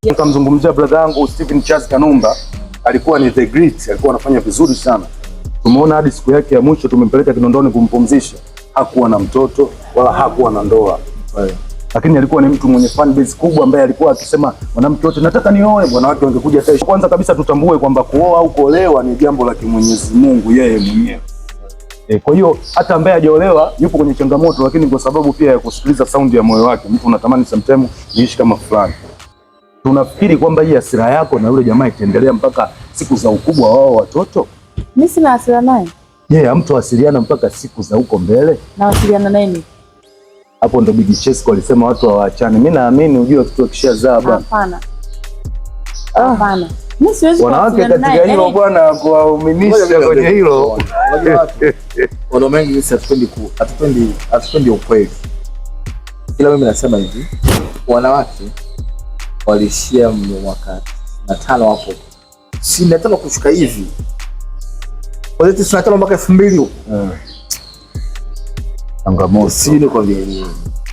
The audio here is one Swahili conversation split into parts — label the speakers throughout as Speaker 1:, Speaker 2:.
Speaker 1: Nikamzungumzia brother yangu Stephen Charles Kanumba, alikuwa ni the great, alikuwa anafanya vizuri sana. Tumeona hadi siku yake ya mwisho tumempeleka Kinondoni kumpumzisha. Hakuwa na mtoto wala hakuwa na ndoa. Lakini alikuwa ni mtu mwenye fan base kubwa ambaye alikuwa akisema mwanamke wote nataka nioe, bwana wake wangekuja kesho. Kwanza kabisa tutambue kwamba kuoa au kuolewa ni jambo la Mwenyezi Mungu yeye mwenyewe. Kwa hiyo hata ambaye hajaolewa yupo kwenye changamoto, lakini kwa sababu pia ya kusikiliza saundi ya moyo wake, mtu unatamani sometimes niishi kama fulani. Tunafikiri kwamba hii hasira yako na yule jamaa itaendelea mpaka siku za ukubwa wao watoto?
Speaker 2: Mimi sina hasira naye.
Speaker 1: Mtu wasiliana mpaka siku za huko mbele.
Speaker 2: Na wasiliana naye ni?
Speaker 1: Hapo ndo Big Chesco alisema watu hawaachane. Mimi naamini ujue watoto wakishazaa bwana.
Speaker 2: Hapana. Hapana. Mimi siwezi
Speaker 1: wanawake katika hilo bwana kuwauminisha kwenye hilo.
Speaker 3: Unajua watu wana mengi hatupendi ukweli. Ila mimi nasema hivi, wanawake walishia mwaka na 5 hapo. Si nataka kushuka hivi. Kwa hiyo tunataka mpaka 2000 huko.
Speaker 1: Changamoto.
Speaker 3: Sio kwa vile.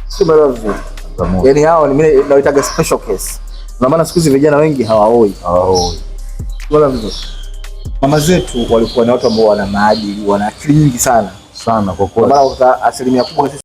Speaker 3: Sio mara changamoto. Yaani hao ni mimi naitaga special case. Na maana siku hizi vijana wengi hawaoi. Wala mzo. Mama zetu walikuwa ni watu ambao wana maadili, wana akili nyingi sana
Speaker 1: kwa kweli.
Speaker 3: Maana asilimia kubwa